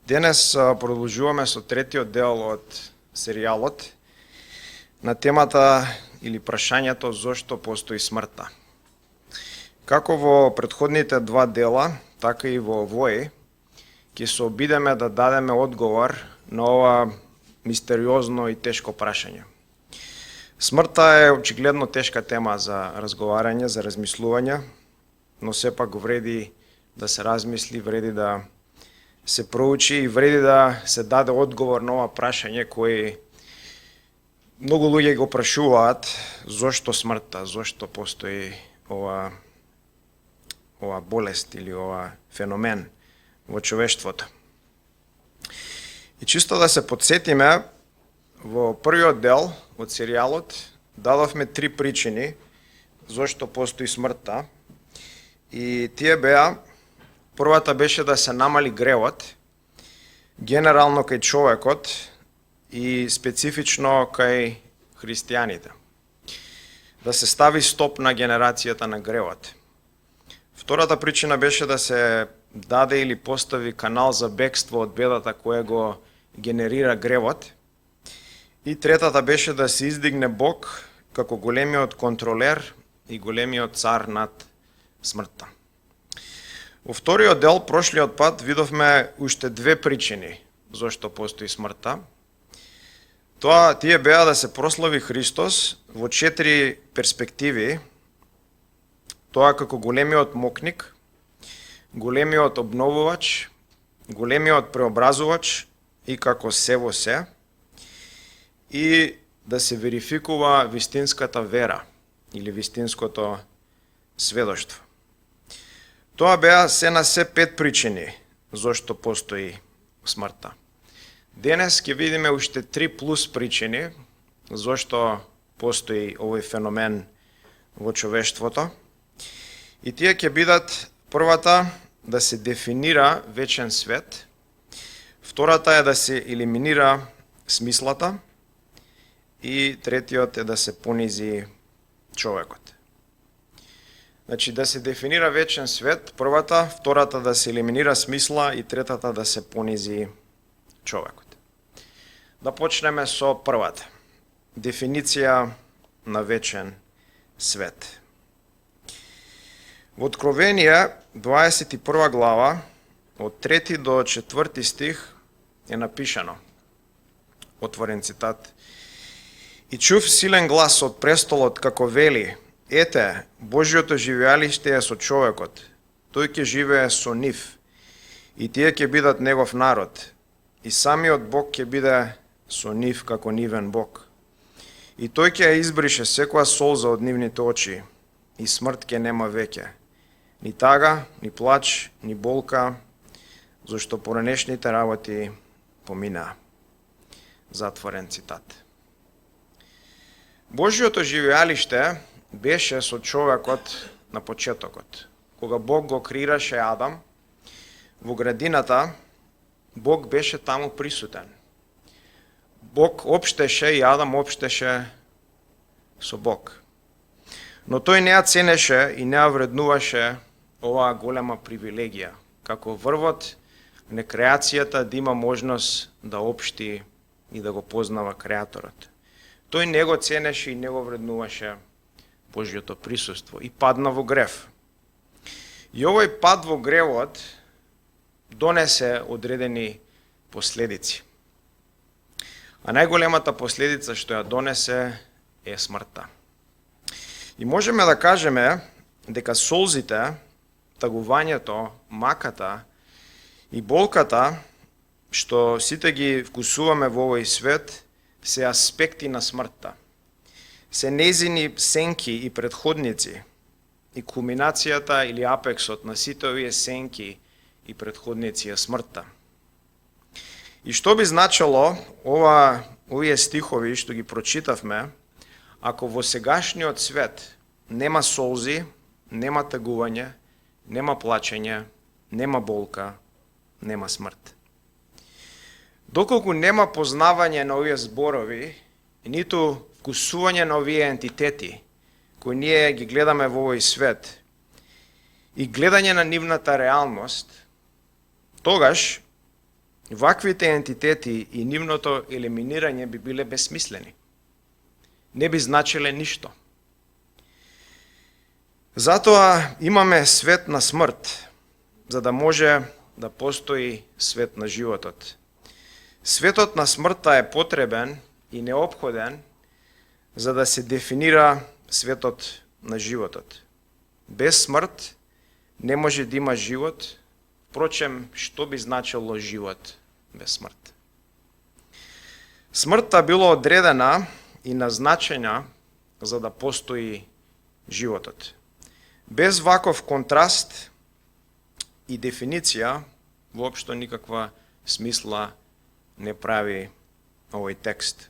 Денес продолжуваме со третиот дел од серијалот на темата или прашањето зошто постои смртта. Како во претходните два дела, така и во овој, ќе се обидеме да дадеме одговор на ова мистериозно и тешко прашање. Смртта е очигледно тешка тема за разговарање, за размислување, но сепак вреди да се размисли, вреди да се проучи и вреди да се даде одговор на ова прашање кој многу луѓе го прашуваат зошто смртта, зошто постои ова болест или ова феномен во човештвото. И чисто да се подсетиме, во првиот дел од серијалот дадовме три причини зошто постои смртта и тие беа: првата беше да се намали гревот, генерално кај човекот и специфично кај христијаните. Да се стави стоп на генерацијата на гревот. Втората причина беше да се даде или постави канал за бегство од бедата која го генерира гревот. И третата беше да се издигне Бог како големиот контролер и големиот цар над смртта. Во вториот дел, прошлиот пат, видовме уште две причини зошто постои смртта. Тие беа да се прослави Христос во 4 перспективи. Тоа како големиот мокник, големиот обновувач, големиот преобразувач и како се во се, и да се верификува вистинската вера или вистинското сведоштво. Тоа беа се на се 5 причини зошто постои смртта. Денес ќе видиме уште 3 плюс причини зошто постои овој феномен во човештвото. И тие ќе бидат: првата, да се дефинира вечен свет; втората е да се елиминира смислата; и третиот е да се понизи човекот. Значи, да се дефинира вечен свет, првата, втората да се елиминира смисла и третата да се понизи човекот. Да почнеме со првата. Дефиниција на вечен свет. Во Откровение, 21 глава, од 3 до 4 стих е напишано, отворен цитат: "И чув силен глас од престолот како вели: Ете, Божјото живеалиште е со човекот, тој ќе живее со нив, и тие ќе бидат негов народ, и самиот Бог ќе биде со нив како нивен Бог. И тој ќе ја избрише секоја солза од нивните очи, и смрт ќе нема веќе, ни тага, ни плач, ни болка, зашто поранешните работи поминаа." Затворен цитат. Божјото живеалиште беше со човекот на почетокот. Кога Бог го креираше Адам во градината, Бог беше таму присутен. Бог општеше и Адам општеше со Бог. Но тој не ја ценеше и не ја вреднуваше оваа голема привилегија, како врвот на креацијата да има можност да општи и да го познава Креаторот. Тој не го ценеше и не го вреднуваше Божјото присуство и падна во грев. И овој пад во гревот донесе одредени последици. А најголемата последица што ја донесе е смртта. И можеме да кажеме дека солзите, тагувањето, маката и болката што сите ги вкусуваме во овој свет се аспекти на смртта. Се нејзини сенки и предходници и кулминацијата или апексот на сите овие сенки и предходници е смртта. И што би значило овие стихови што ги прочитавме, ако во сегашниот свет нема солзи, нема тагување, нема плачење, нема болка, нема смрт? Доколку нема познавање на овие зборови, ниту вкусување на овие ентитети кои ние ги гледаме во овој свет и гледање на нивната реалност, тогаш ваквите ентитети и нивното елиминирање би биле безсмислени. Не би значиле ништо. Затоа имаме свет на смрт, за да може да постои свет на животот. Светот на смртта е потребен и неопходен за да се дефинира светот на животот. Без смрт не може да има живот, впрочем, што би значило живот без смрт? Смртта било одредена и назначена за да постои животот. Без ваков контраст и дефиниција, воопшто никаква смисла не прави овој текст.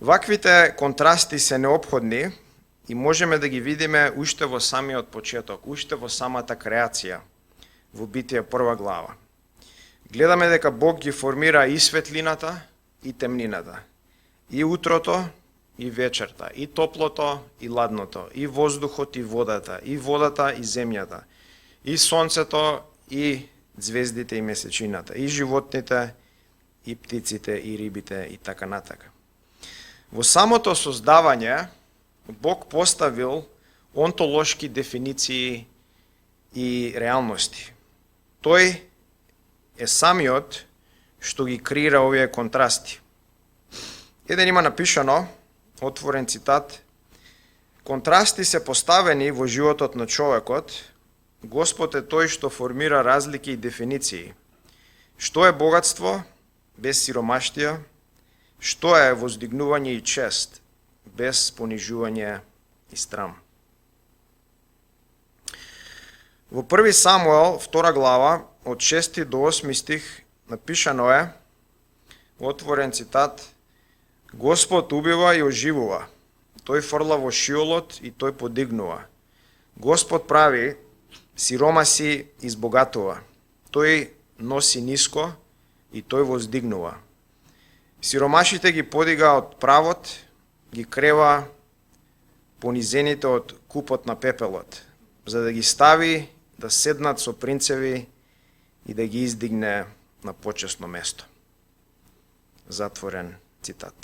Ваквите контрасти се неопходни и можеме да ги видиме уште во самиот почеток, уште во самата креација, во Битие 1 глава. Гледаме дека Бог ги формира и светлината, и темнината, и утрото, и вечерта, и топлото, и ладното, и воздухот, и водата и земјата, и сонцето, и звездите, и месечината, и животните, и птиците, и рибите, и така натака. Во самото создавање, Бог поставил онтолошки дефиниции и реалности. Тој е самиот што ги креира овие контрасти. Еден има напишано, отворен цитат, контрасти се поставени во животот на човекот, Господ е тој што формира разлики и дефиниции. Што е богатство без сиромаштија? Што е воздигнување и чест без понижување и срам? Во 1 Самуел, 2 глава, од 6 до 8 стих, напишано е, отворен цитат, Господ убива и оживува, тој фрла во шиолот и тој подигнува. Господ прави, сиромаси избогатува, тој носи ниско и тој воздигнува. Сиромашите ги подига од правот, ги крева понизените од купот на пепелот, за да ги стави да седнат со принцеви и да ги издигне на почесно место. Затворен цитат.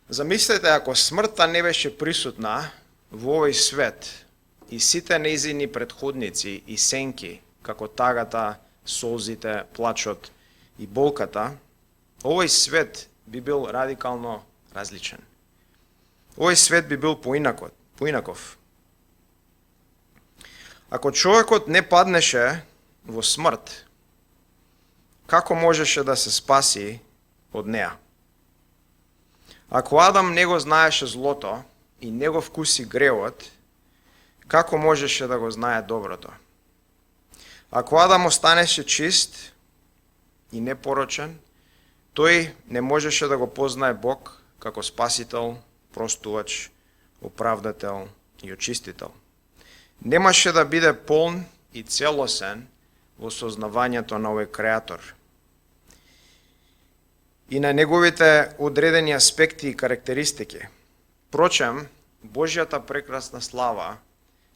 Замислете, ако смртта не беше присутна во овој свет и сите нејзини претходници и сенки, како тагата, солзите, плачот и болката, овој свет би бил радикално различен. Овој свет би бил поинаков. Ако човекот не паднеше во смрт, како можеше да се спаси од неа? Ако Адам не го знаеше злото и не го вкуси гревот, како можеше да го знае доброто? Ако Адам останеше чист и непорочен, тој не можеше да го познае Бог како спасител, простувач, оправдател и очистител. Немаше да биде полн и целосен во сознавањето на овој Креатор и на неговите одредени аспекти и карактеристики. Впрочем, Божјата прекрасна слава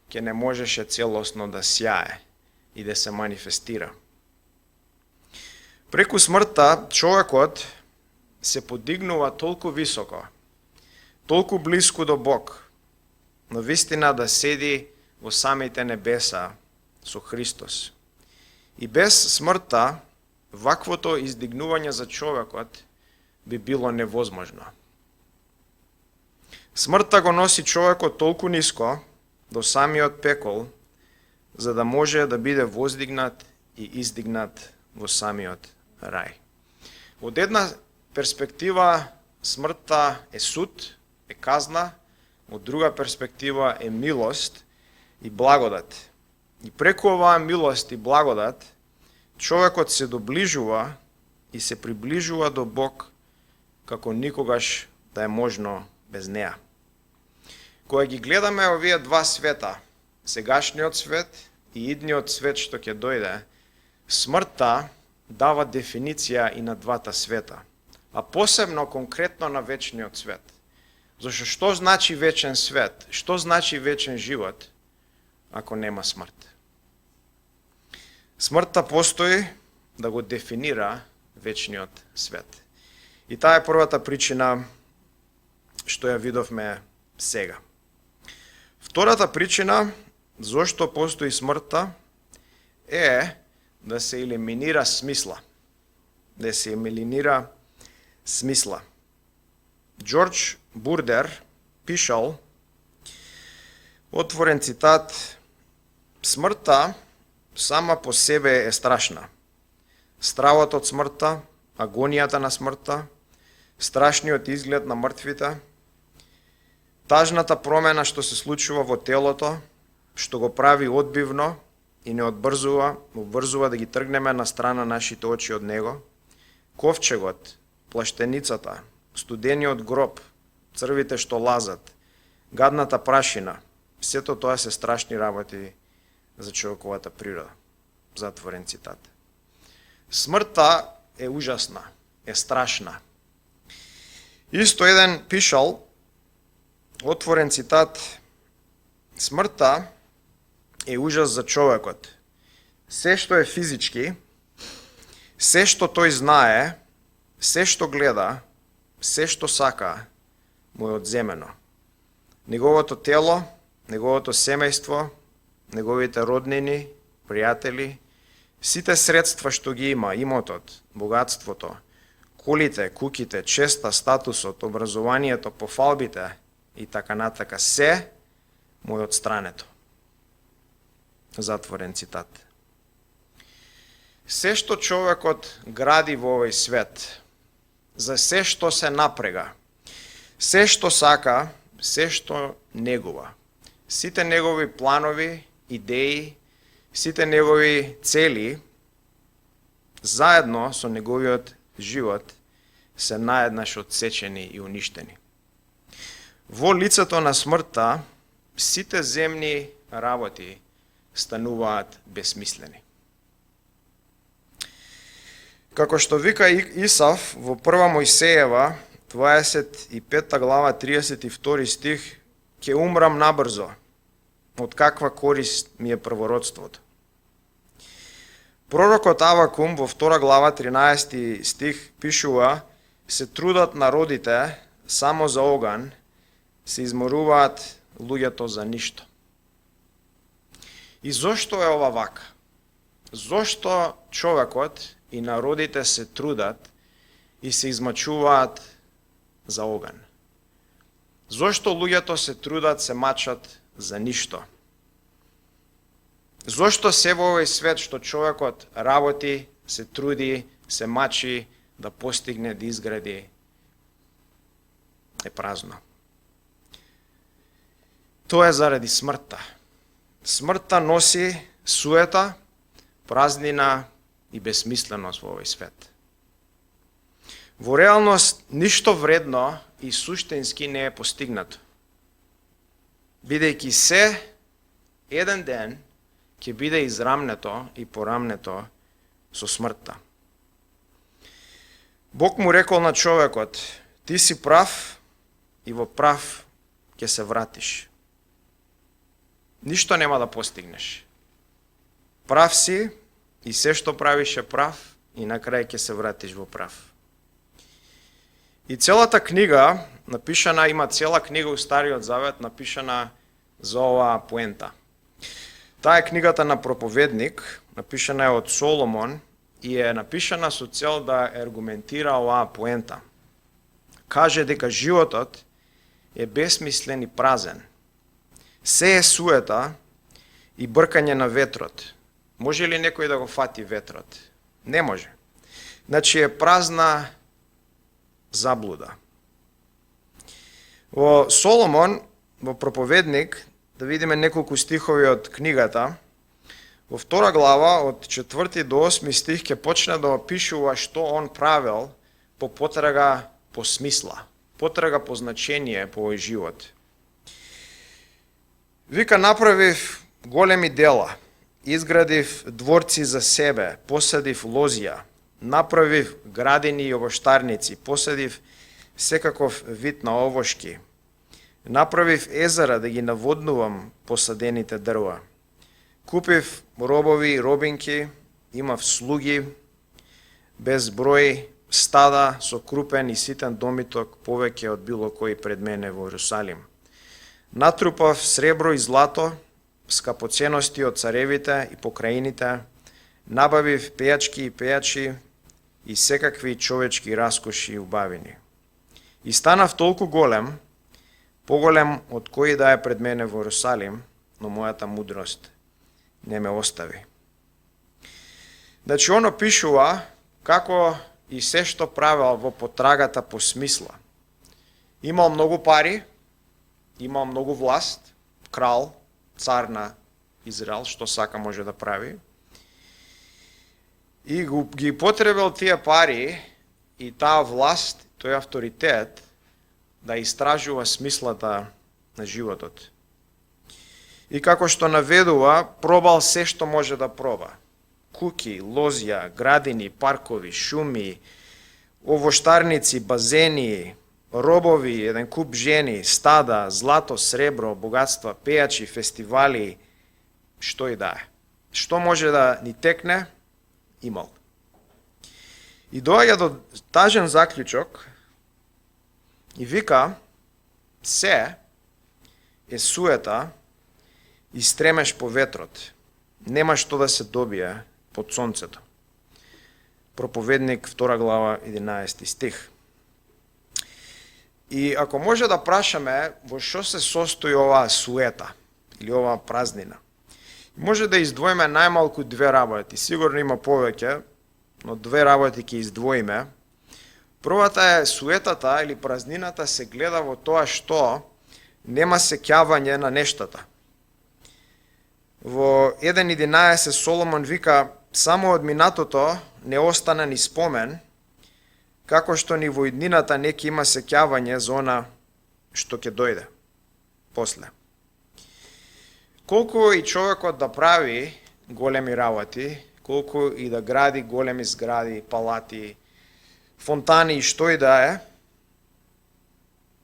ќе не можеше целосно да сјае и да се манифестира. Преку смртта, човекот се подигнува толку високо, толку близко до Бог, но вистина да седи во самите небеса со Христос. И без смртта, ваквото издигнување за човекот би било невозможно. Смртта го носи човекот толку ниско до самиот пекол, за да може да биде воздигнат и издигнат во самиот рај. Од една перспектива смртта е суд, е казна, од друга перспектива е милост и благодат. И преку оваа милост и благодат, човекот се доближува и се приближува до Бог како никогаш да е можно без неа. Кога ги гледаме овие два света, сегашниот свет и идниот свет што ќе дојде, смртта дава дефиниција и на двата света, а посебно конкретно на вечниот свет. Зашто што значи вечен свет? Што значи вечен живот ако нема смрт? Смртта постои да го дефинира вечниот свет. И таа е првата причина што ја видовме сега. Втората причина зошто постои смртта е да се елиминира смисла. Да се елиминира смисла. Джордж Бурдер пишал, отворен цитат, смртта сама по себе е страшна. Стравот од смртта, агонијата на смртта, страшниот изглед на мртвите, тажната промена што се случува во телото, што го прави одбивно и не обврзува да ги тргнеме на страна нашите очи од него, ковчегот, плаштеницата, студениот гроб, црвите што лазат, гадната прашина, сето тоа се страшни работи за човековата природа. Затворен цитат. Смртта е ужасна, е страшна. Исто еден пишал, отворен цитат, смртта е ужас за човекот. Се што е физички, се што тој знае, се што гледа, се што сака, му е одземено. Неговото тело, неговото семејство, неговите роднини, пријатели, сите средства што ги има, имотот, богатството, колите, куките, честа, статусот, образованието, пофалбите и така натака, се му е одстрането. Затворен цитат. Се што човекот гради во овој свет, за се што се напрега, се што сака, се што негува, сите негови планови, идеи, сите негови цели, заедно со неговиот живот, се наеднаш одсечени и уништени. Во лицето на смртта, сите земни работи стануваат безсмислени. Како што вика Исав во 1 Мојсеева, 25 глава, 32 стих, ќе умрам набрзо, од каква корист ми е првородството. Пророкот Авакум во 2 глава, 13 стих, пишува, се трудат народите само за оган, се изморуваат луѓето за ништо. И зошто е ова вака? Зошто човекот и народите се трудат и се измачуваат за оган? Зошто луѓето се трудат, се мачат за ништо? Зошто се во овој свет што човекот работи, се труди, се мачи да постигне, да изгради, е празно? Тоа е заради смртта. Смртта носи суета, празнина и безсмисленост во овој свет. Во реалност, ништо вредно и суштински не е постигнато. Бидејќи се, еден ден, ќе биде израмнето и порамнето со смртта. Бог му рекол на човекот, ти си прав и во прав ќе се вратиш. Ништо нема да постигнеш. Прав си и се што правиш е прав и на крај ќе се вратиш во прав. И целата книга, напишана, има цела книга у Стариот Завет, напишана за оваа поента. Таа е книгата на Проповедник, напишана е од Соломон и е напишана со цел да аргументира оваа поента. Каже дека животот е безсмислен и празен. Се е суета и бркање на ветрот. Може ли некој да го фати ветрот? Не може. Значи е празна заблуда. Во Соломон, во Проповедник, да видиме неколку стихови од книгата, во 2 глава, од 4 до 8 стих, ќе почне да опишува што он правил по потрага по смисла, потрага по значение по овој живот. Вика, направив големи дела, изградив дворци за себе, посадив лозија, направив градини и овоштарници, посадив секаков вид на овошки, направив езера да ги наводнувам посадените дрва, купив робови и робинки, имав слуги, без број стада со крупен и ситен домиток, повеќе од било кој пред мене во Иерусалим. Натрупав сребро и злато, скапоценности од царевите и покраините, набавив пејачки и пејачи и секакви човечки раскоши и убавини. И станав толку голем, поголем од кој да е пред мене во Иерусалим, но мојата мудрост не ме остави. Значи, оно пишува како и се што правел во потрагата по смисла. Имал многу пари, имал многу власт, крал, цар на Израел, што сака може да прави. И ги потребил тие пари и таа власт, тој авторитет, да истражува смислата на животот. И како што наведува, пробал се што може да проба. Куки, лозја, градини, паркови, шуми, овоштарници, базени, робови, еден куп жени, стада, злато, сребро, богатства, пејачи, фестивали, што и да е. Што може да ни текне, имал. И доаѓа до тажен заклучок и вика, се е суета и стремеш по ветрот. Нема што да се добие под сонцето. Проповедник 2 глава 11 стих. И ако може да прашаме во што се состои оваа суета или оваа празнина, може да издвоиме најмалку две работи. Сигурно има повеќе, но две работи ќе издвоиме. Првата е суетата или празнината се гледа во тоа што нема сеќавање на нештата. Во 1.11 Соломон вика, само од минатото не остана ни спомен, како што ни во иднината неки има сеќавање за она што ќе дојде после. Колку и човекот да прави големи работи, колку и да гради големи згради, палати, фонтани и што и да е,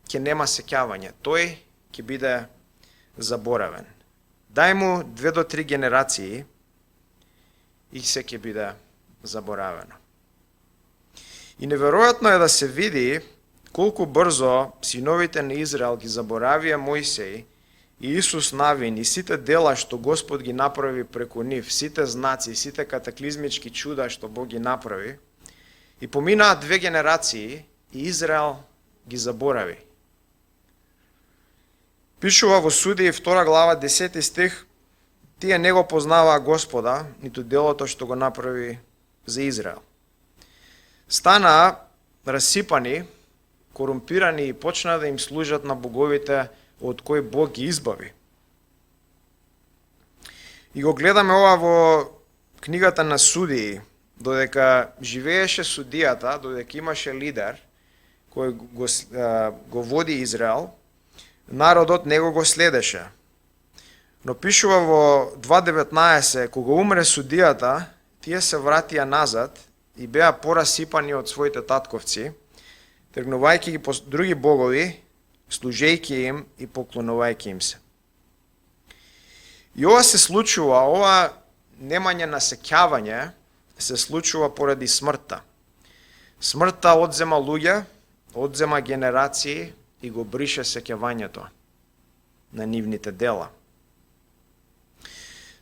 ќе нема сеќавање. Тој ќе биде заборавен. Дај му 2 до 3 генерации и се ќе биде заборавено. И неверојатно е да се види колку брзо синовите на Израел ги заборавија Мојсей и Исус Навин и сите дела што Господ ги направи преку нив, сите знаци, сите катаклизмички чуда што Бог ги направи, и поминаа 2 генерации и Израел ги заборави. Пишува во Судии 2 глава 10 стих, тие не го познаваа Господа, ниту делото што го направи за Израел. Станаа расипани, корумпирани и почнаа да им служат на боговите од кои Бог ги избави. И го гледаме ова во книгата на Судии, додека живееше судијата, додека имаше лидер кој го води Израел, народот него го следеше. Но пишува во 2.19, кога умре судијата, тие се вратија назад и беа порасипани од своите татковци, тргнувајќи ги по други богови, служејќи им и поклонувајќи им се. И ова се случува, ова немање на сеќавање се случува поради смртта. Смртта одзема луѓе, одзема генерации и го брише сеќавањето на нивните дела.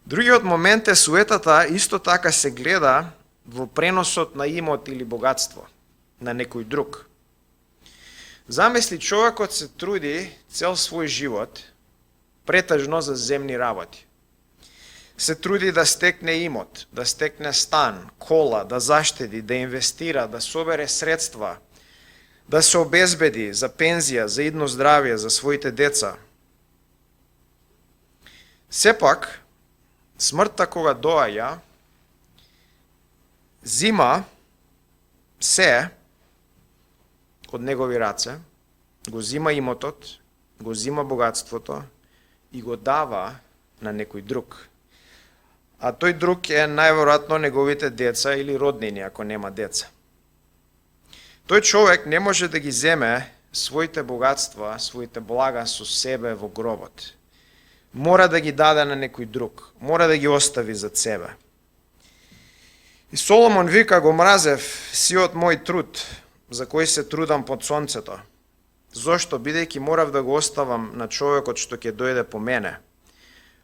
Другиот момент е суетата исто така се гледа во преносот на имот или богатство на некој друг. Замисли, човекот се труди цел свој живот претежно за земни работи. Се труди да стекне имот, да стекне стан, кола, да заштеди, да инвестира, да собере средства, да се обезбеди за пензија, за идно здравје, за своите деца. Сепак, смртта кога доаѓа, зима се од негови раце, го зима имотот, го зима богатството и го дава на некој друг. А тој друг е најверојатно неговите деца или роднини, ако нема деца. Тој човек не може да ги земе своите богатства, своите блага со себе во гробот. Мора да ги даде на некој друг, мора да ги остави зад себе. И Соломон вика: го мразев сиот мој труд, за кој се трудам под сонцето. Зошто? Бидејќи морав да го оставам на човекот што ќе дојде по мене.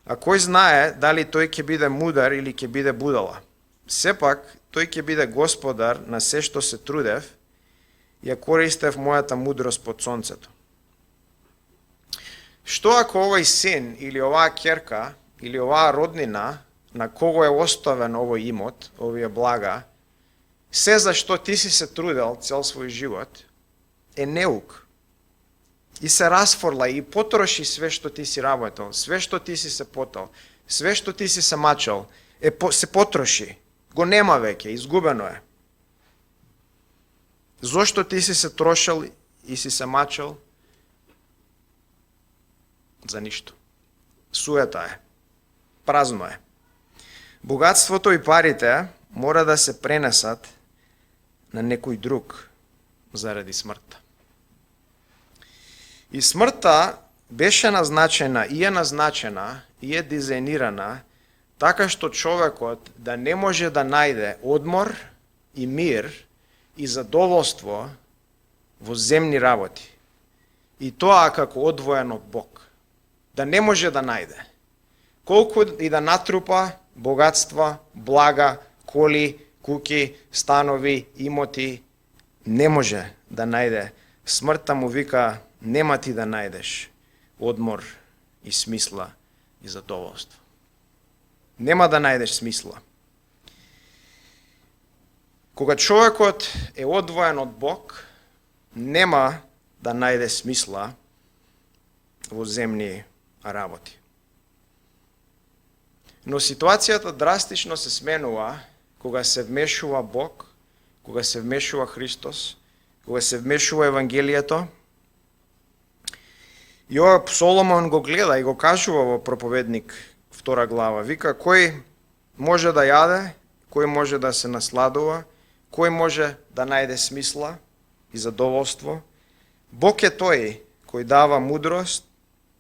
А кој знае дали тој ќе биде мудар или ќе биде будала. Сепак, тој ќе биде господар на се што се трудев, ја користев мојата мудрост под сонцето. Што ако овој син или оваа ќерка или оваа роднина на кого е оставен овој имот, овие блага, се за што ти си се трудел цел свој живот, е неук. И се расфорла и потроши све што ти си работел, све што ти си се потел, све што ти си се мачал, се потроши. Го нема веќе, изгубено е. Зошто ти си се трошил и си се мачал? За ништо. Суета е. Празно е. Богатството и парите мора да се пренесат на некој друг заради смртта. И смртта беше назначена и е дизајнирана така што човекот да не може да најде одмор и мир и задоволство во земни работи. И тоа како одвоен од Бог. Да не може да најде. Колку и да натрупа богатства, блага, коли, куки, станови, имоти, не може да најде. Смртта му вика: нема ти да најдеш одмор и смисла и задоволство. Нема да најдеш смисла. Кога човекот е одвоен од Бог, нема да најде смисла во земни работи. Но ситуацијата драстично се сменува кога се вмешува Бог, кога се вмешува Христос, кога се вмешува Евангелието. И ова Соломон го гледа и го кажува во проповедник 2 глава. Вика: кој може да јаде, кој може да се насладува, кој може да најде смисла и задоволство. Бог е тој кој дава мудрост,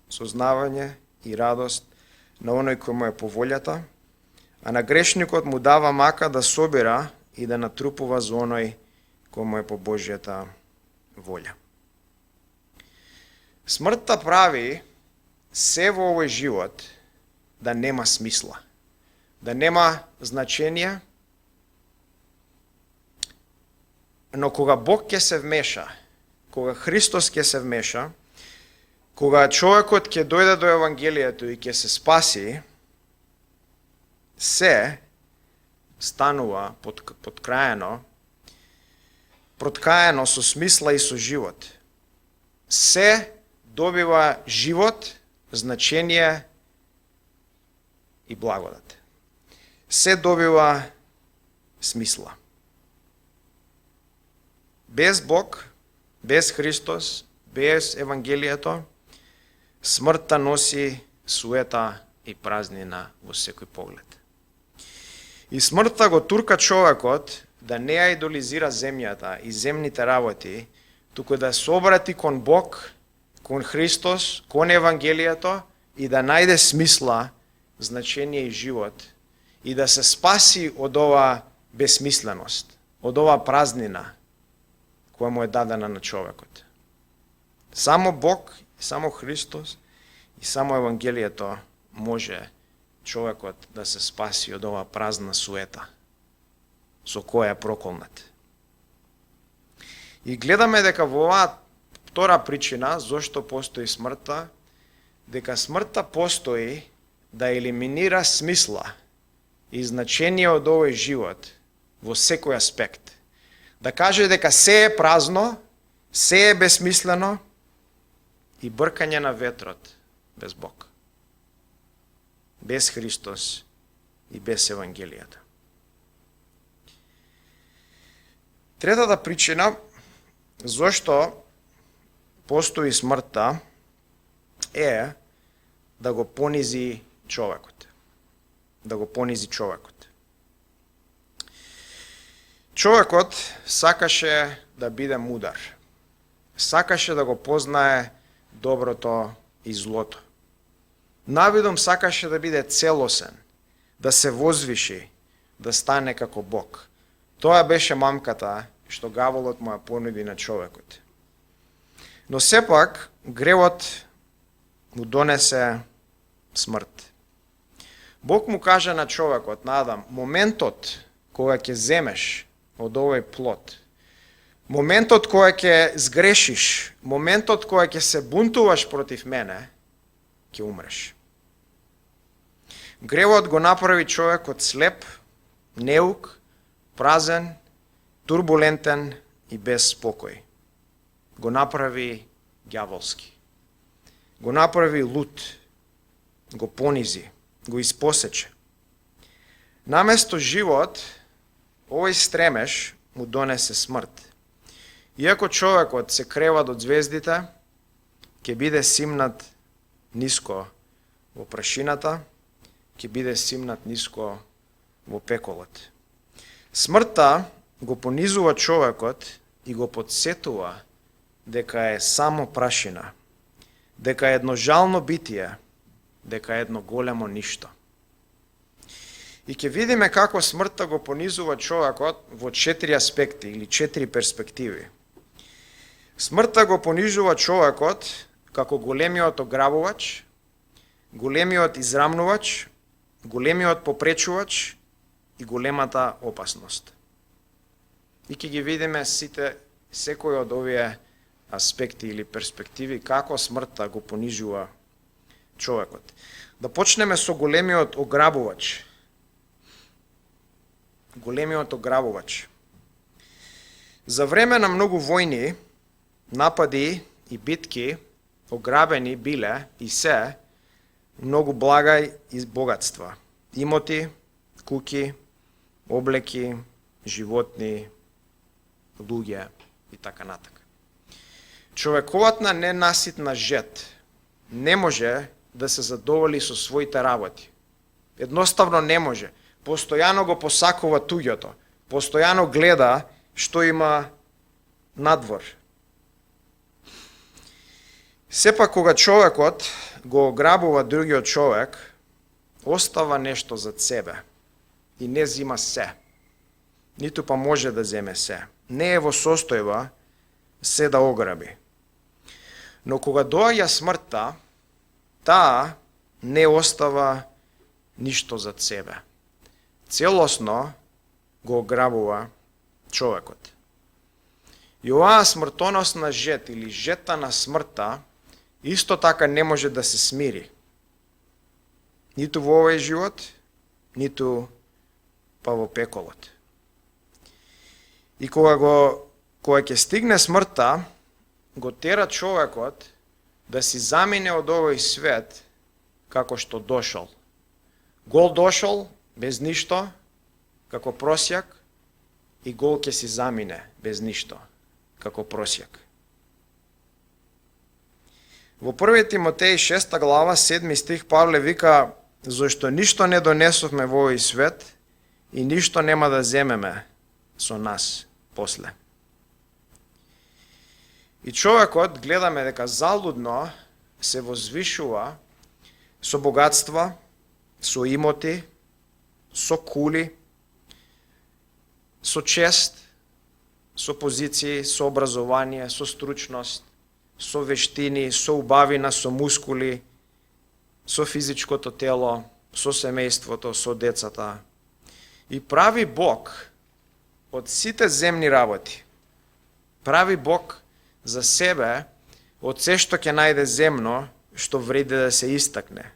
сознавање и радост на оној кој му е по волјата, а на грешникот му дава мака да собира и да натрупува за оној кој му е по Божјата волја. Смртта прави се во овој живот да нема смисла, да нема значение, но кога Бог ќе се вмеша, кога Христос ќе се вмеша, кога човекот ќе дојде до Евангелието и ќе се спаси, се станува проткаено со смисла и со живот. Се добива живот, значение и благодат. Се добива смисла. Без Бог, без Христос, без Евангелието, смртта носи суета и празнина во секој поглед. И смртта го турка човекот да не ја идолизира земјата и земните работи, туку да се обрати кон Бог, кон Христос, кон Евангелието и да најде смисла, значение и живот и да се спаси од ова безсмисленост, од ова празнина која му е дадена на човекот. Само Бог, само Христос и само Евангелието може човекот да се спаси од ова празна суета со која е проколнат. И гледаме дека во оваа втора причина зошто постои смртта, дека смртта постои да елиминира смисла и значение од овој живот во секој аспект. Да каже дека се е празно, се е безсмислено и бркање на ветрот без Бог, без Христос и без Евангелието. Третата причина зошто постои смртта е да го понизи човекот. Да го понизи човекот. Човекот сакаше да биде мудар. Сакаше да го познае доброто и злото. Навидом сакаше да биде целосен, да се возвиши, да стане како Бог. Тоа беше мамката што гаволот му ја понуди на човекот. Но сепак, гревот му донесе смрт. Бог му каже на човекот, на Адам, моментот кога ќе земеш од овој плод, моментот кога ќе сгрешиш, моментот кога ќе се бунтуваш против мене, ќе умреш. Гревот го направи човекот слеп, неук, празен, турбулентен и без спокој. Го направи ѓаволски. Го направи лут, го понизи, го испосече. Наместо живот, овој стремеж му донесе смрт. Иако човекот се крева од звездите, ќе биде симнат ниско во прашината, ќе биде симнат ниско во пеколот. Смртта го понизува човекот и го подсетува дека е само прашина, дека е едно жално битие, дека е едно големо ништо. И ќе видиме како смртта го понизува човекот во 4 аспекти или 4 перспективи. Смртта го понижува човекот како големиот ограбувач, големиот израмнувач, големиот попречувач и големата опасност. И ќе ги видиме секој од овие аспекти или перспективи како смртта го понижува човекот. Да почнеме со големиот ограбувач. Големиот ограбувач. За време на многу војни, напади и битки, ограбени биле и се многу блага и богатства. Имоти, куќи, облеки, животни, луѓе и така натака. Човековата ненаситна жет не може да се задоволи со своите работи. Едноставно не може. Постојано го посакува туѓото. Постојано гледа што има надвор. Сепак кога човекот го ограбува другиот човек, остава нешто зад себе и не зима се. Ниту па може да земе се. Не е во состојба се да ограби. Но кога доаѓа смртта, таа не остава ништо зад себе. Целосно го ограбува човекот. И оваа смртоносна жет или жета на смртта исто така не може да се смири. Ниту во овој живот, ниту па во пеколот. И кога ќе стигне смртта, го тера човекот да си замине од овој свет како што дошол. Гол дошол, без ништо, како просјак, и гол ќе си замине без ништо, како просјак. Во 1 Тимотеј 6 глава 7 стих Павле вика: зошто ништо не донесовме во овој свет и ништо нема да земеме со нас после. И човекот гледаме дека залудно се возвишува со богатства, со имоти, со кули, со чест, со позиции, со образование, со стручност, со вештини, со убавина, со мускули, со физичкото тело, со семејството, со децата. И прави Бог од сите земни работи. Прави Бог за себе од се што ќе најде земно, што вреди да се истакне.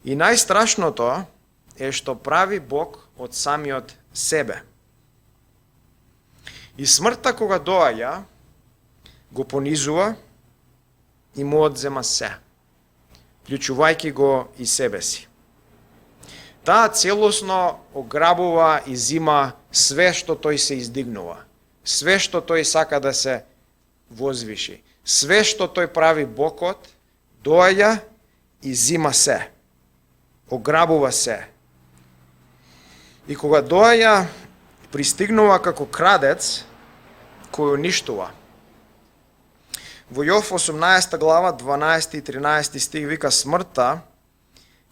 И најстрашното е што прави Бог од самиот себе. И смртта кога доаѓа, го понизува и му одзема се, вклучувајќи го и себе си. Таа целосно ограбува и зима све што тој се издигнува, све што тој сака да се возвиши, све што тој прави Богот, доаѓа и зима се, ограбува се. И кога доаѓа, пристигнува како крадец кој уништува. Во Јов 18 глава 12 и 13 стих вика: смртта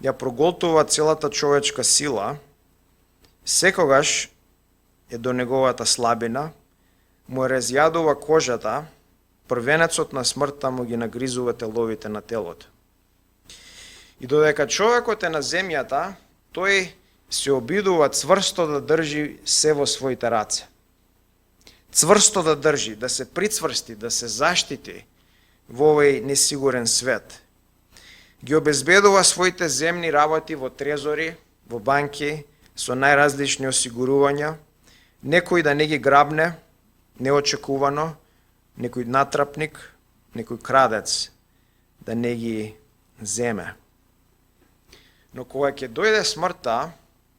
ја проголтува целата човечка сила секогаш е до неговата слабина, му е разјадува кожата, првенецот на смртта му ги нагризува теловите на телото. И додека човекот е на земјата, тој се обидува цврсто да држи се во своите раце. Цврсто да држи, да се прицврсти, да се заштити во овој несигурен свет. Ги обезбедува своите земни работи во трезори, во банки, со најразлични осигурувања, некој да не ги грабне, неочекувано, некој натрапник, некој крадец да не ги земе. Но кога ќе дојде смртта,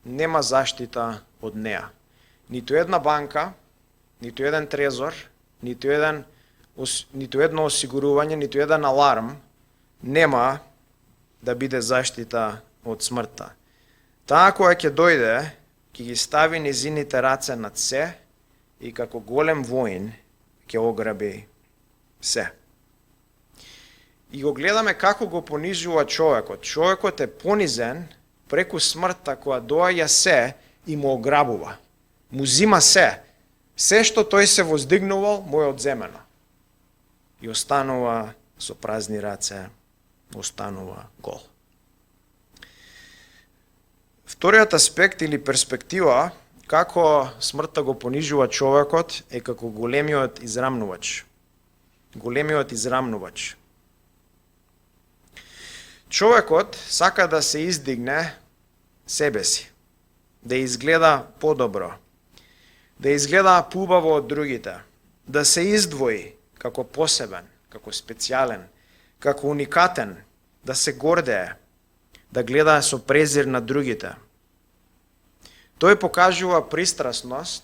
нема заштита од неа. Ниту една банка, ниту еден трезор, ниту едно осигурување, ниту еден аларм нема да биде заштита од смртта. Таа која ќе дојде, ќе ги стави низините раце над се и како голем воин ќе ограби се. И го гледаме како го понижува човекот. Човекот е понизен преку смртта која доаѓа се и му ограбува. Му зима се. Се што тој се воздигнувал, му е одземено. И останува со празни раце, останува гол. Вториот аспект или перспектива како смртта го понижува човекот е како големиот израмнувач. Големиот израмнувач. Човекот сака да се издигне себе си, да изгледа подобро, да изгледа поубаво од другите, да се издвои како посебен, како специјален, како уникатен, да се гордее, да гледа со презир на другите. Тој покажува пристрасност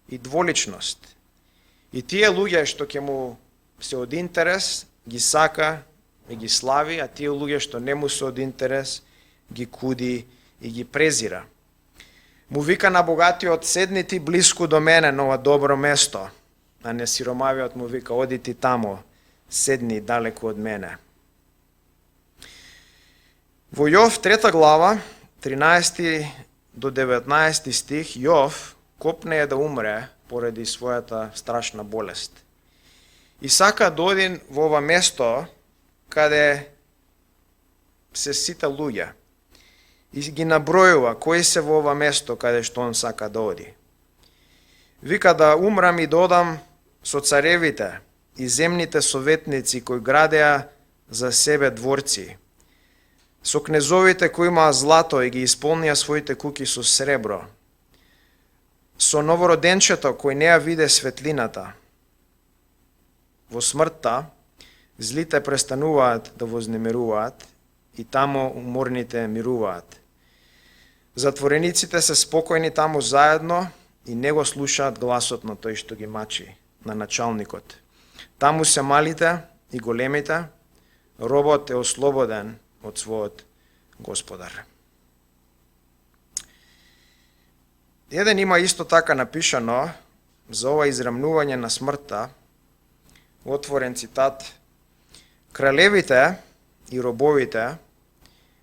и дволичност. И тие луѓе што ќе му се од интерес, ги сака и ги слави, а тие луѓе што не му се од интерес, ги куди и ги презира. Му вика на богатиот: седни ти блиску до мене на ова добро место, а не сиромавиот му вика: оди ти тамо, седни далеку од мене. Во Јов 3 глава, 13 до 19 стих, Јов копнее да умре поради својата страшна болест. И сака да оди во ова место каде се сите луѓе. И ги набројува кои се во ова место каде што он сака да оди. Вика: да умрам и да одам со царевите и земните советници кои градеа за себе дворци, со кнезовите кои имаа злато и ги исполнија своите куќи со сребро, со новороденчето кој не ја виде светлината. Во смртта злите престануваат да вознемируваат и тамо уморните мируваат. Затворениците се спокојни тамо заедно и не го слушаат гласот на тој што ги мачи, на началникот. Таму се малите и големите, робот е ослободен од својот господар. Еден има исто така напишано за ова израмнување на смртта, отворен цитат: кралевите и робовите,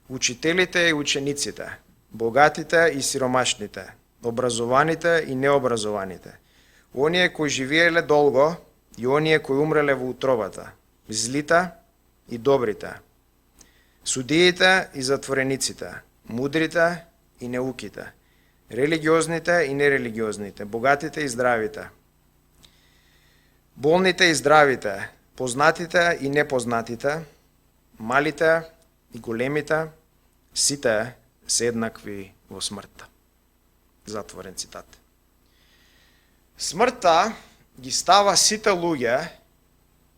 учителите и учениците, богатите и сиромашните, образованите и необразованите, оние кои живееле долго и оние кои умреле во утробата, злите и добрите, судиите и затворениците, мудрите и неуките, религиозните и нерелигиозните, богатите и здравите, болните и здравите, познатите и непознатите, малите и големите, сите се еднакви во смртта. Затворен цитат. Смртта ги става сите луѓе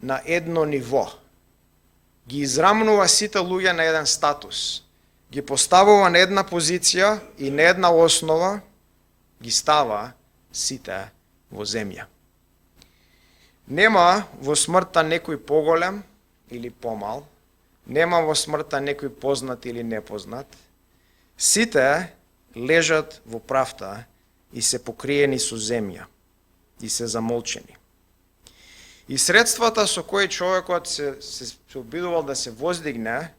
на едно ниво. Ги израмнува сите луѓе на еден статус. Ги поставува на една позиција и на една основа, ги става сите во земја. Нема во смртта некој поголем или помал, нема во смртта некој познат или непознат. Сите лежат во правта и се покриени со земја и се замолчени. И средствата со кои човекот се обидувал да се воздигне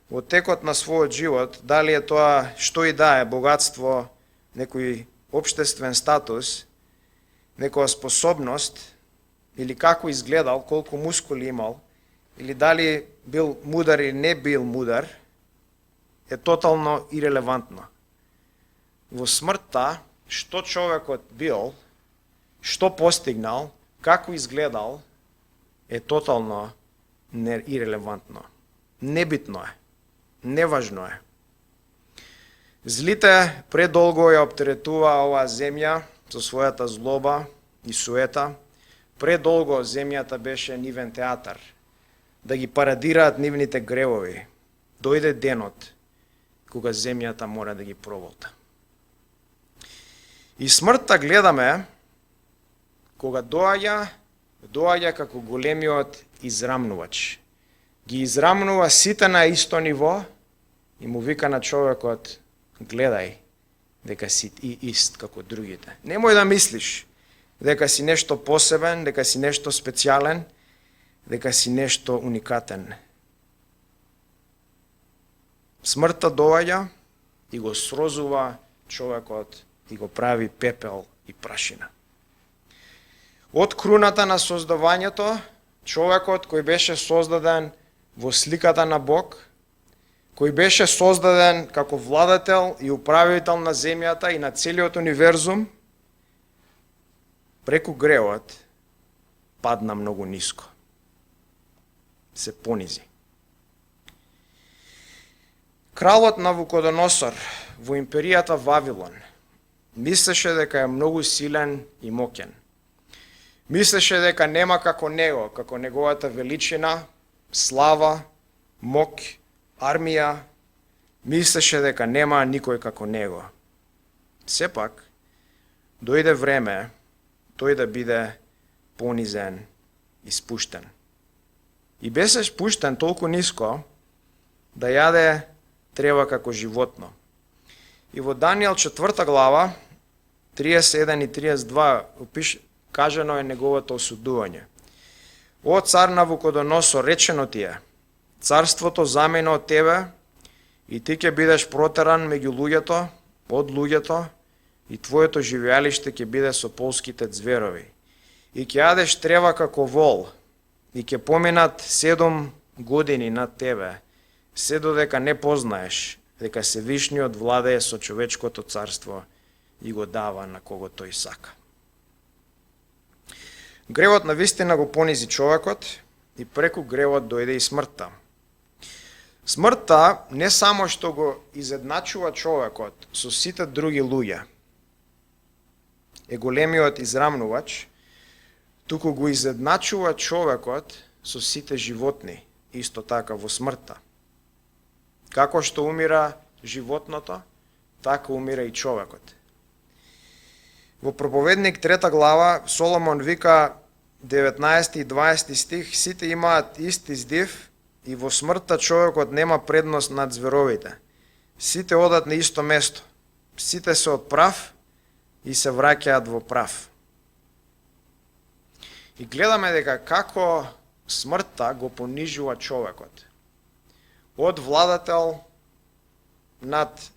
во текот на својот живот, дали е тоа што и да е, богатство, некој општествен статус, некоја способност, или како изгледал, колку мускули имал, или дали бил мудар или не бил мудар, е тотално ирелевантно. Во смртта, што човекот бил, што постигнал, како изгледал, е тотално ирелевантно. Небитно е, неважно е. Злите предолго ја оптеретува оваа земја со својата злоба и суета. Предолго земјата беше нивен театар, да ги парадираат нивните гревови. Дојде денот кога земјата мора да ги проволта. И смртта гледаме кога доаѓа како големиот израмнувач. Ги израмнува сите на исто ниво и му вика на човекот: гледај дека си и ист како другите. Немој да мислиш дека си нешто посебен, дека си нешто специјален, дека си нешто уникатен. Смртта доаѓа и го срозува човекот и го прави пепел и прашина. Од круната на создавањето, човекот кој беше создаден во сликата на Бог, кој беше создаден како владател и управител на земјата и на целиот универзум, преку гревот падна многу ниско. Се понизи. Кралот Навуходоносор во империјата Вавилон мислеше дека е многу силен и моќен. Мислеше дека нема како него, како неговата величина, слава, моќ, армија. Мислеше дека нема никој како него. Сепак, дојде време тој да биде понизен и спуштен. И беше спуштен толку ниско да јаде трева како животно. И во Данијел 4 глава, 31 и 32 кажано е неговото осудување. О цар Навуходоносор, речено ти е: царството замина од тебе и ти ќе бидеш протеран меѓу луѓето, од луѓето, и твоето живеалиште ќе биде со полските зверови. И ќе јадеш трева како вол, и ќе поминат 7 години над тебе, се додека не познаеш дека Севишниот владее со човечкото царство и го дава на кого тој сака. Гревот навистина го понизи човекот и преку гревот дојде и смртта. Смртта не само што го изедначува човекот со сите други луѓе, е големиот израмнувач, туку го изедначува човекот со сите животни, исто така во смртта. Како што умира животното, така умира и човекот. Во Проповедник 3 глава Соломон вика 19 и 20 стих: сите имаат ист издив и во смртта човекот нема предност над зверовите. Сите одат на исто место. Сите се од прав и се враќаат во прав. И гледаме дека како смртта го понижува човекот. Од владател над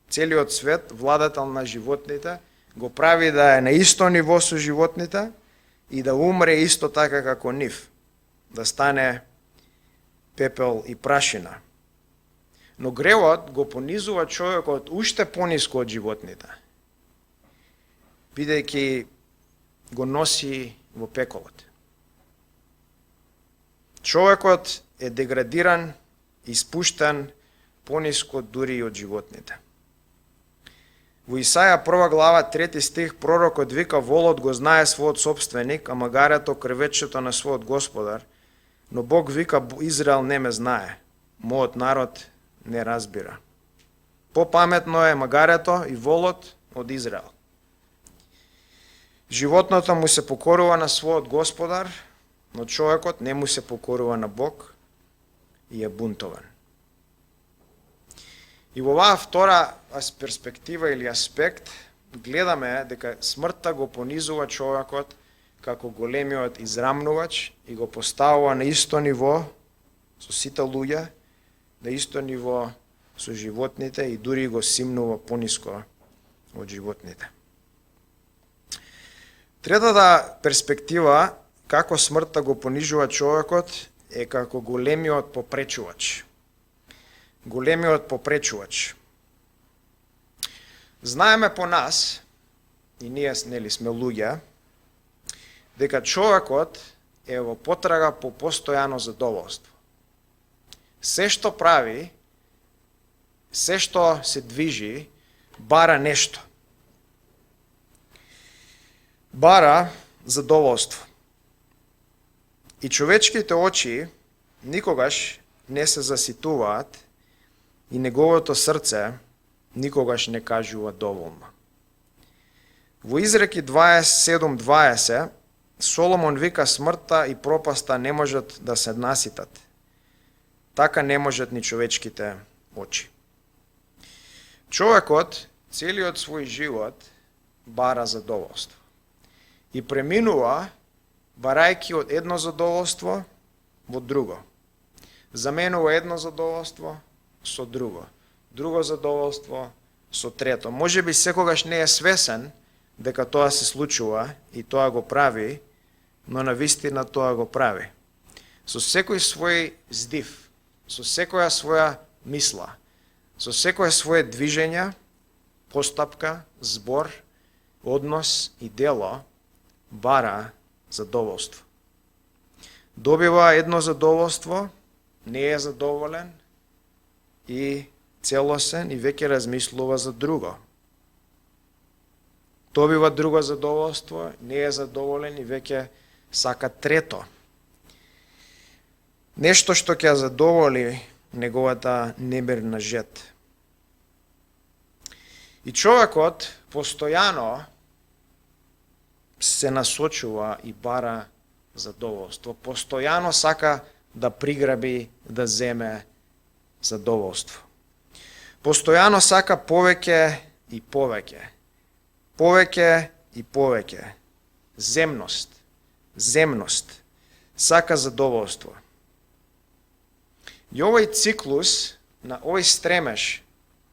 целиот свет, владател на животните, го прави да е на исто ниво со животните и да умре исто така како нив, да стане пепел и прашина. Но гревот го понизува човекот уште пониско од животните, бидејќи го носи во пеколот. Човекот е деградиран и спуштен пониско дури и од животните. Во Исаја 1 глава 3 стих пророкот вика: волот го знае својот собственик, а магарето крвечето на својот господар, но Бог вика: Израел не ме знае, мојот народ не разбира. Попаметно е магарето и волот од Израел. Животното му се покорува на својот господар, но човекот не му се покорува на Бог и е бунтован. И во оваа втора перспектива или аспект гледаме дека смртта го понизува човекот како големиот израмнувач и го поставува на исто ниво со сите луѓе, на исто ниво со животните и дури го симнува пониско од животните. Третата перспектива како смртта го понижува човекот е како големиот попречувач. Големиот попречувач. Знаеме по нас, и ние сме луѓе, дека човекот е во потрага по постојано задоволство. Се што прави, се што се движи, бара нешто. Бара задоволство. И човечките очи никогаш не се заситуваат и неговото срце никогаш не кажува доволно. Во Изреки 27:20 Соломон вика смртта и пропаста не можат да се наситат. Така не можат ни човечките очи. Човекот целиот свој живот бара задоволство. И преминува, барајќи од едно задоволство во друго. Заменува едно задоволство со друго. Друго задоволство со трето. Може би секогаш не е свесен дека тоа се случува и тоа го прави, но навистина тоа го прави. Со секој свој здив, со секоја своја мисла, со секое свое движење, постапка, збор, однос и дело, бара задоволство. Добива едно задоволство, не е задоволен и целосен и веќе размислува за друго. Добива друго задоволство, не е задоволен и веќе сака трето. Нешто што ќе задоволи неговата немирна жет. И човекот постојано се насочува и бара задоволство. Постојано сака да приграби, да земе задоволство. Постојано сака повеќе и повеќе. Повеќе и повеќе. Земност. Сака задоволство. И овој циклус, на овој стремеж,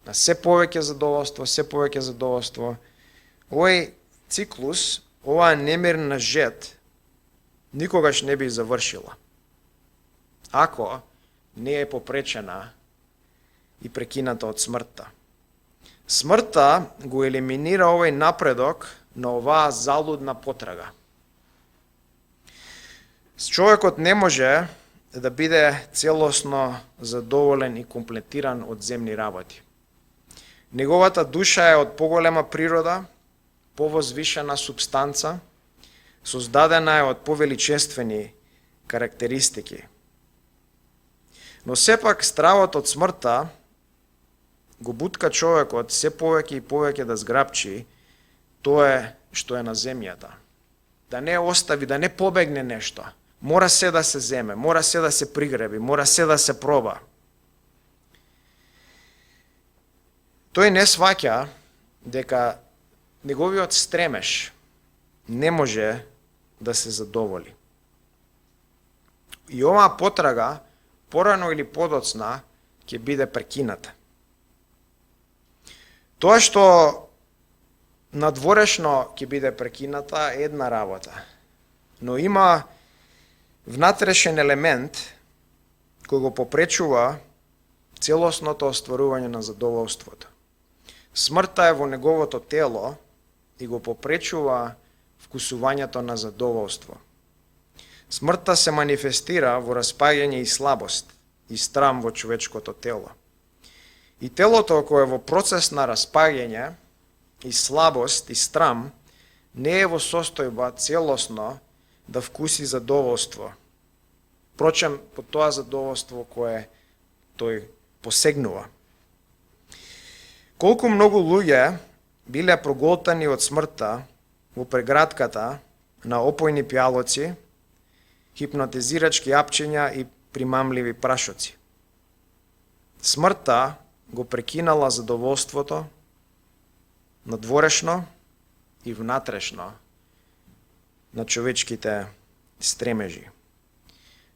на се повеќе задоволство, овој циклус, оваа немирна жет, никогаш не би завршила, ако не е попречена и прекината од смртта. Смртта го елиминира овој напредок на оваа залудна потрага. Човекот не може да биде целосно задоволен и комплетиран од земни работи. Неговата душа е од поголема природа, повозвишена субстанца, создадена е од повеличествени карактеристики. Но сепак стравот од смртта го бутка човекот се повеќе и повеќе да зграбчи тоа што е на земјата. Да не остави, да не побегне нешто. Мора се да се земе, мора се да се пригреби, мора се да се проба. Тој не сваќа дека неговиот стремеж не може да се задоволи. И оваа потрага, порано или подоцна, ќе биде прекината. Тоа што надворешно ќе биде прекината е една работа, но има внатрешен елемент кој го попречува целосното остварување на задоволството. Смртта е во неговото тело и го попречува вкусувањето на задоволство. Смртта се манифестира во распаѓање и слабост и страм во човечкото тело. И телото кое е во процес на распаѓање и слабост и страм не е во состојба целосно да вкуси задоволство. Впрочем, по тоа задоволство кое тој посегнува. Колку многу луѓе биле проголтани од смртта во прегратката на опојни пијалоци, хипнотизирачки апчиња и примамливи прашоци. Смртта го прекинала задоволството надворешно и внатрешно на човечките стремежи.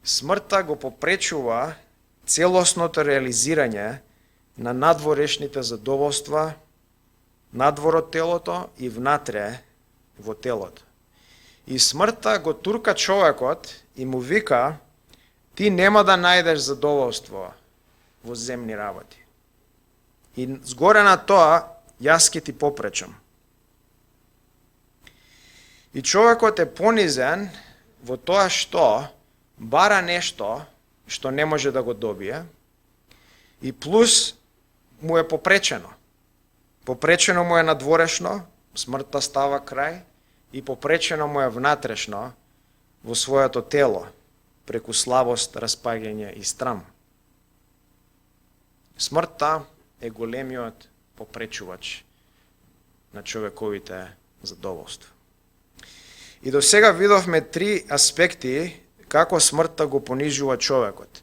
Смртта го попречува целосното реализирање на надворешните задоволства надвор од телото и внатре во телото. И смртта го турка човекот и му вика, ти нема да најдеш задоволство во земни работи. И згоре на тоа, јас ќе ти попречам. И човекот е понизен во тоа што бара нешто што не може да го добие и плюс му е попречено. Попречено му е надворешно, смртта става крај, и попречено му е внатрешно во своето тело, преку слабост, распаѓање и страм. Смртта е големиот попречувач на човековите задоволства. И до сега видовме три аспекти како смртта го понижува човекот.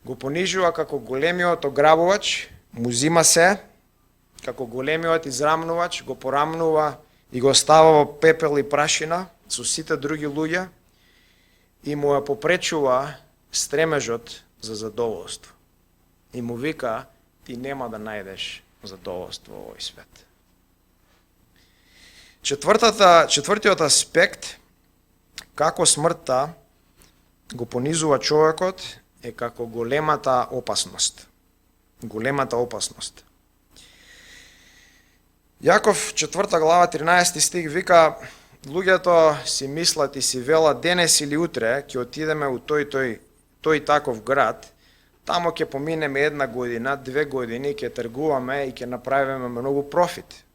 Го понижува како големиот ограбувач, му зима се, како големиот израмнувач, го порамнува и го става во пепел и прашина со сите други луѓе и му ја попречува стремежот за задоволство. И му вика, ти нема да најдеш задоволство во овој свет. Четвртиот аспект, како смртта го понизува човекот, е како големата опасност. Големата опасност. Јаков 4 глава 13 стих вика, луѓето си мислат и си велат денес или утре ќе отидеме у тој таков град, тамо ќе поминеме 1 година, 2 години, ќе тргуваме и ќе направиме многу профит.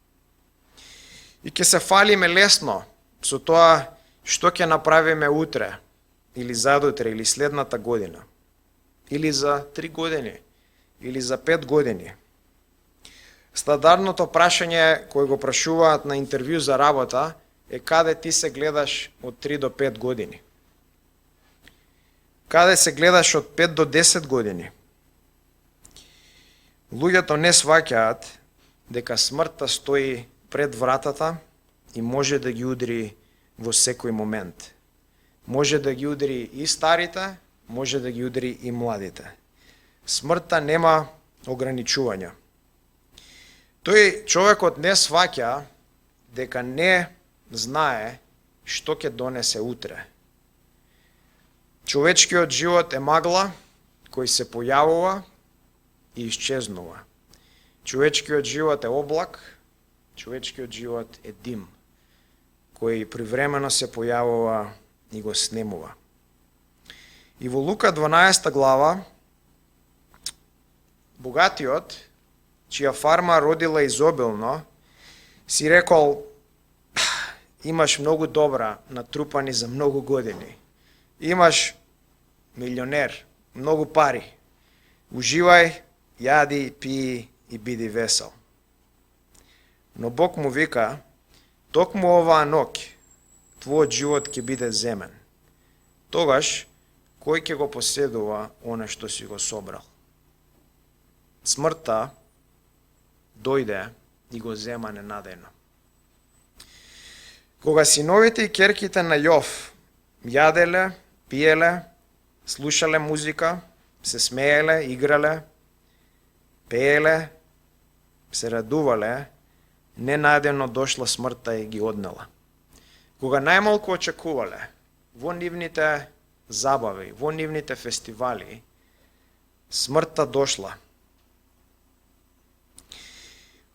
И ќе се фалиме лесно со тоа што ќе направиме утре, или задутре, или следната година, или за 3 години, или за 5 години. Стандардното прашање кој го прашуваат на интервју за работа е каде ти се гледаш од 3 до 5 години. Каде се гледаш од 5 до 10 години. Луѓето не сваќаат дека смртта стои пред вратата и може да ги удри во секој момент. Може да ги удри и старите, може да ги удри и младите. Смртта нема ограничувања. Тој човекот не сваќа дека не знае што ќе донесе утре. Човечкиот живот е магла кој се појавува и исчезнува. Човечкиот живот е облак, човечкиот живот е дим, кој привремено се појавува и го снемува. И во Лука 12 глава, богатиот, чија фарма родила изобилно, си рекол, имаш многу добра, натрупани за многу години. Имаш милионер, многу пари. Уживај, јади, пии и биди весел. Но Бог му вика, токму оваа ноќ, твојот живот ќе биде земен. Тогаш, кој ќе го поседува оно што си го собрал? Смртта дојде и го зема ненадејно. Кога синовите и ќерките на Јов јаделе, пиеле, слушале музика, се смееле, играле, пееле, се радувале, ненадејно дошла смртта и ги однела. Кога најмалку очекувале, во нивните забави, во нивните фестивали, смртта дошла.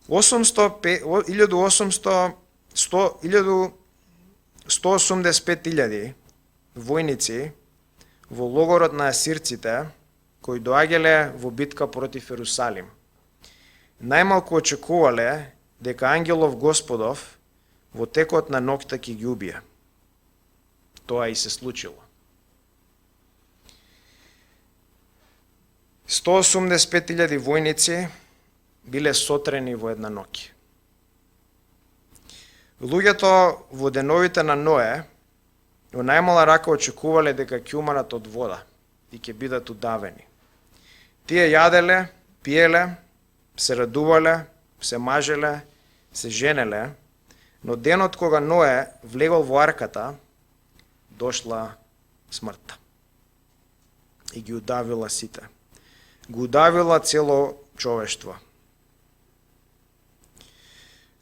185.000 војници во логорот на асирците кои доаѓале во битка против Ерусалим. Најмалку очекувале дека ангелов Господов во текот на ноќта ќе ги убие. Тоа и се случило. 185.000 војници биле сотрени во една ноќ. Луѓето во деновите на Ное во најмала рака очекувале дека ќе умрат од вода и ќе бидат удавени. Тие јаделе, пиеле, се радувале, се мажеле, се женеле, но денот кога Ное влегол во арката, дошла смртта и ги удавила сите. Го удавила цело човештво.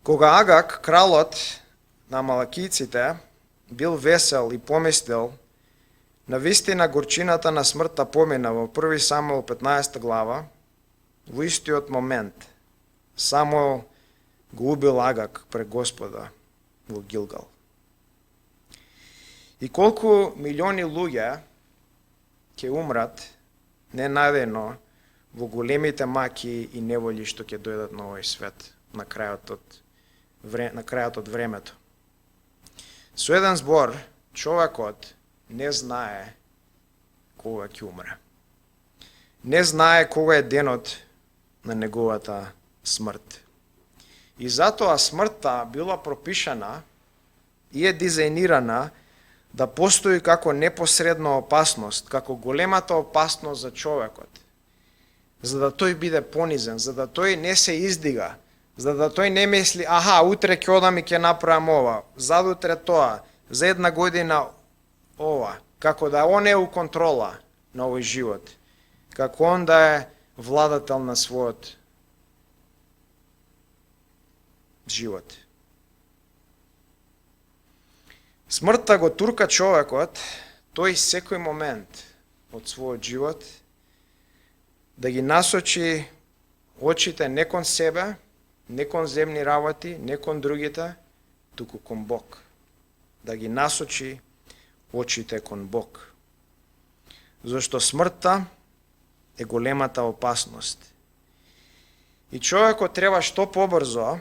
Кога Агак, кралот на Амалакийците, бил весел и помислил, навистина горчината на смртта помина во 1 Самуил 15 глава, во истиот момент Самуил го убил Агак пред Господа во Гилгал. И колку милиони луѓе ќе умрат ненајдено во големите маки и неволји што ќе дојдат на овој свет на крајот од времето. Со еден збор, човекот не знае кога ќе умре. Не знае кога е денот на неговата смрт. И затоа смртта била пропишана и е дизајнирана да постои како непосредна опасност, како големата опасност за човекот, за да тој биде понизен, за да тој не се издига, за да тој не мисли, утре ќе одам и ќе направам ова, задутре тоа, за една година ова, како да он е у контрола на овој живот, како он да е владател на својот живот. Смртта го турка човекот, тој секој момент од својот живот, да ги насочи очите не кон себе, не кон земни работи, не кон другите, туку кон Бог. Да ги насочи очите кон Бог. Зашто смртта е големата опасност. И човекот треба што побрзо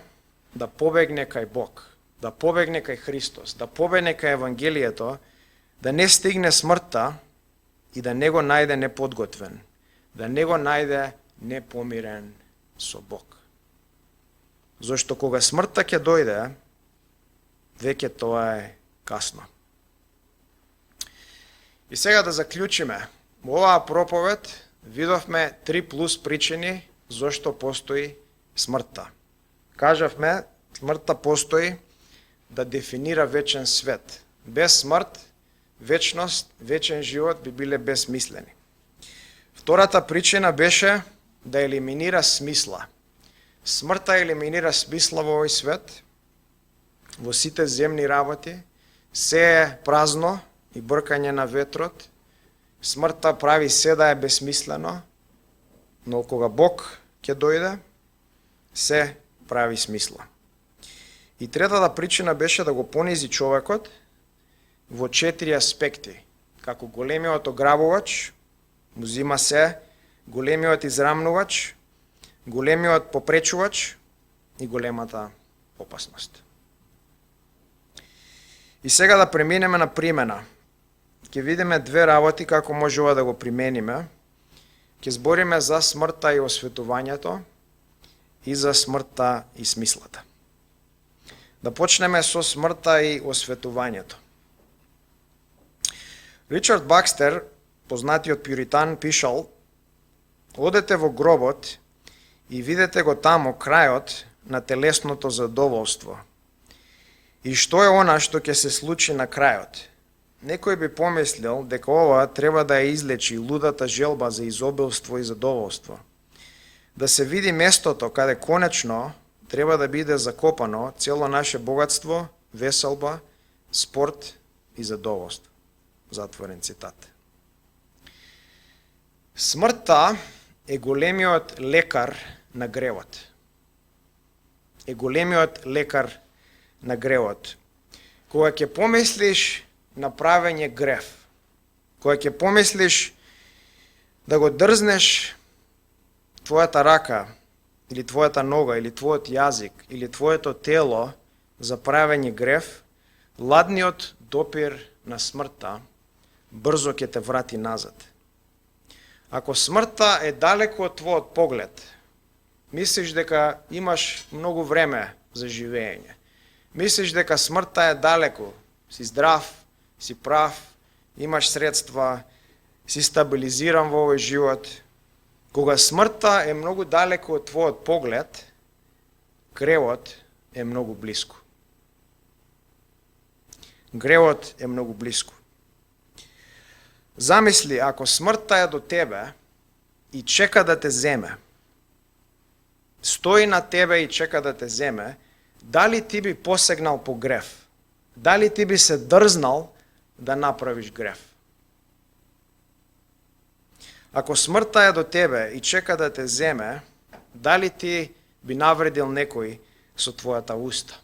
да побегне кај Бог, да побегне кај Христос, да побегне кај Евангелието, да не стигне смртта и да не го најде неподготвен, да не го најде непомирен со Бог. Зашто кога смртта ќе дојде, веќе тоа е касно. И сега да заклучиме. Во оваа проповед видовме 3+ причини зашто постои смртта. Кажавме, смртта постои да дефинира вечен свет. Без смрт, вечност, вечен живот би биле безсмислени. Втората причина беше да елиминира смисла. Смртта елиминира смисла во овој свет, во сите земни работи, се е празно и бркање на ветрот. Смртта прави се да е безсмислено, но кога Бог ќе дојде, се прави смисла. И третата причина беше да го понизи човекот во 4 аспекти. Како големиот ограбувач, му зима се, големиот израмнувач, големиот попречувач и големата опасност. И сега да преминеме на примена. Ќе видиме 2 работи како можува да го примениме. Ќе збориме за смртта и осветувањето и за смртта и смислата. Да почнеме со смртта и осветувањето. Ричард Бакстер, познатиот пюритан, пишал: одете во гробот и видете го таму крајот на телесното задоволство. И што е она што ќе се случи на крајот? Некој би помислил дека ова треба да ја излечи лудата желба за изобилство и задоволство. Да се види местото каде конечно треба да биде закопано цело наше богатство, веселба, спорт и задоволство. Затворен цитат. Смртта е големиот лекар на гревот. Е големиот лекар на гревот. Кога ќе помислиш на правење грев, кога ќе помислиш да го дрзнеш твојата рака, или твојата нога, или твојот јазик, или твоето тело за правење грев, ладниот допир на смртта брзо ќе те врати назад. Ако смртта е далеко од твојот поглед, мислиш дека имаш многу време за живење, мислиш дека смртта е далеко, си здрав, си прав, имаш средства, си стабилизиран во овој живот. Кога смртта е многу далеко од твојот поглед, гревот е многу блиску. Гревот е многу блиску. Замисли, ако смртта е до тебе и чека да те земе, стои на тебе и чека да те земе, дали ти би посегнал по грев? Дали ти би се дрзнал да направиш грев? Ако смртта е до тебе и чека да те земе, дали ти би навредил некој со твојата уста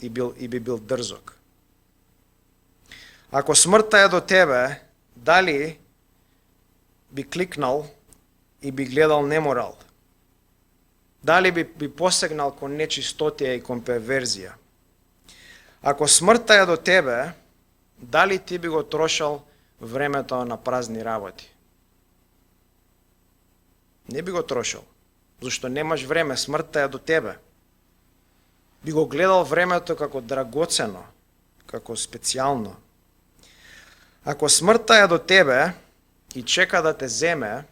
и би бил дрзок? Ако смртта е до тебе, дали би кликнал и би гледал неморал? Дали би посегнал кон нечистотија и кон перверзија? Ако смртта е до тебе, дали ти би го трошал времето на празни работи? Не би го трошал, зашто немаш време, смртта е до тебе. Би го гледал времето како драгоцено, како специјално. Ако смртта е до тебе и чека да те земе,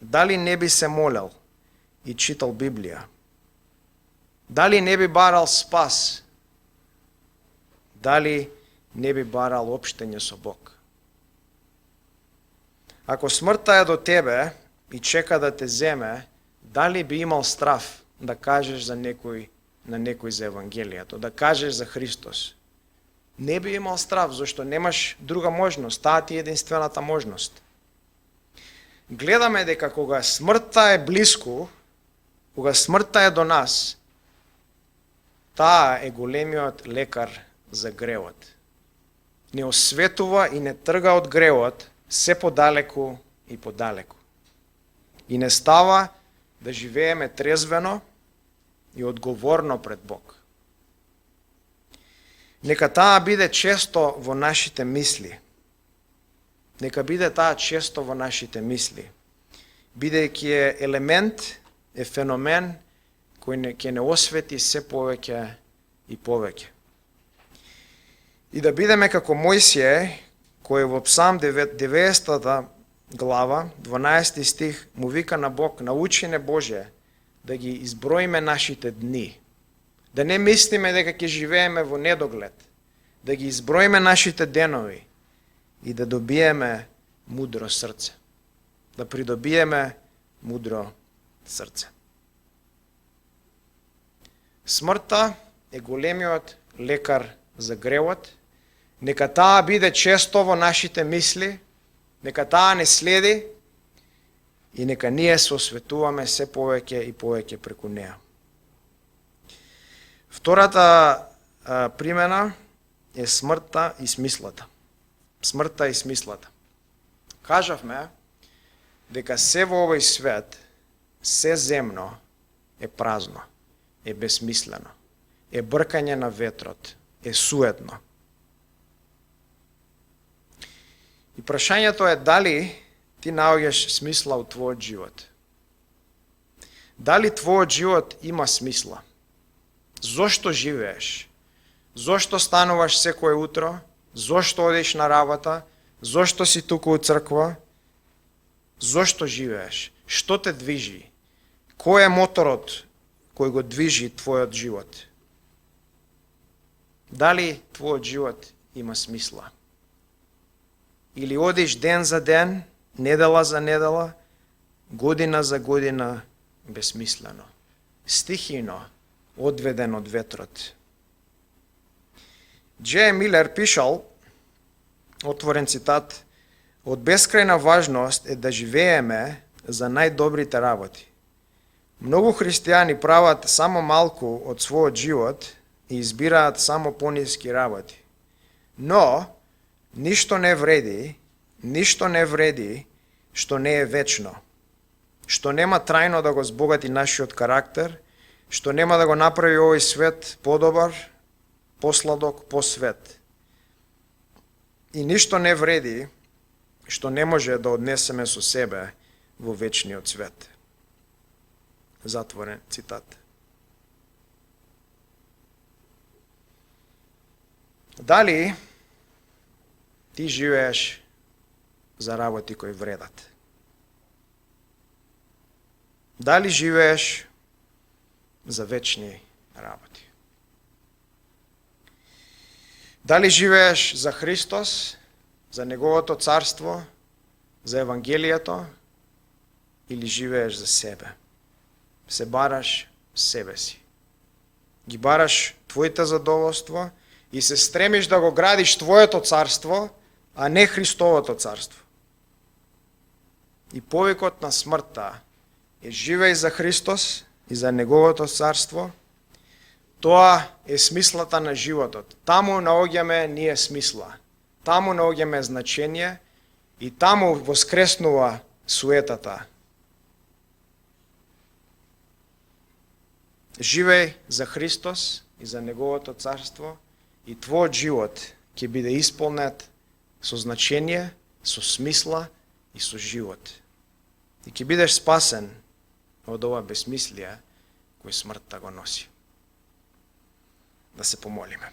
дали не би се молел и читал Библија? Дали не би барал спас? Дали не би барал општење со Бог? Ако смртта е до тебе и чека да те земе, дали би имал страв да кажеш на некој за Евангелието, да кажеш за Христос? Не би имал страв, зашто немаш друга можност, таа ти е единствената можност. Гледаме дека кога смртта е близко, кога смртта е до нас, таа е големиот лекар за гревот. Не осветува и не трга од гревот се подалеку и подалеку. И не става да живееме трезвено и одговорно пред Бог. Нека таа биде често во нашите мисли. Нека биде таа често во нашите мисли. Бидејќи е елемент, е феномен кој ќе не освети се повеќе и повеќе. И да бидеме како Мојсije, кој во Псалм 90 глава, 12 стих, му вика на Бог, научи не Боже, да ги изброиме нашите дни. Да не мислиме дека ќе живееме во недоглед. Да ги изброиме нашите денови и да добиеме мудро срце. Да придобиеме мудро срце. Смртта е големиот лекар за гревот. Нека таа биде често во нашите мисли, нека таа не следи и нека ние се осветуваме се повеќе и повеќе преку неа. Втората примена е смртта и смислата. Смртта и смислата. Кажавме дека се во овој свет, се земно е празно, е безсмислено, е бркање на ветрот, е суетно. И прашањето е дали ти наоѓаш смисла у твојот живот. Дали твојот живот има смисла? Зошто живееш? Зошто стануваш секое утро? Зошто одиш на работа? Зошто си туку у црква? Зошто живееш? Што те движи? Кој е моторот кој го движи твојот живот? Дали твојот живот има смисла? Или одиш ден за ден, недела за недела, година за година, безсмислено, стихино, одведен од ветрот. Дж. Милер пишал, отворен цитат, од бескрајна важност е да живееме за најдобрите работи. Многу христијани прават само малку од својот живот и избираат само пониски работи. Но, ништо не вреди што не е вечно, што нема трајно да го збогати нашиот карактер, што нема да го направи овој свет подобар, посладок, посвет. И ништо не вреди што не може да однесеме со себе во вечниот свет. Затворен цитат. Дали ти живееш за работи кои вредат? Дали живееш за вечни работи? Дали живееш за Христос, за Неговото царство, за Евангелието, или живееш за себе? Се бараш себе си. ги бараш твоите задоволство и се стремиш да го градиш твоето царство, а не Христовото царство. И повикот на смртта е живеј за Христос и за Неговото царство. Тоа е смислата на животот. Таму наоѓаме ние смисла. Таму наоѓаме значение и таму воскреснува суетата. Живеј за Христос и за Неговото царство и твојот живот ќе биде исполнет со значение, со смисла и со живот. И ќе бидеш спасен од ова безсмислие кој смртта го носи. Да се помолиме.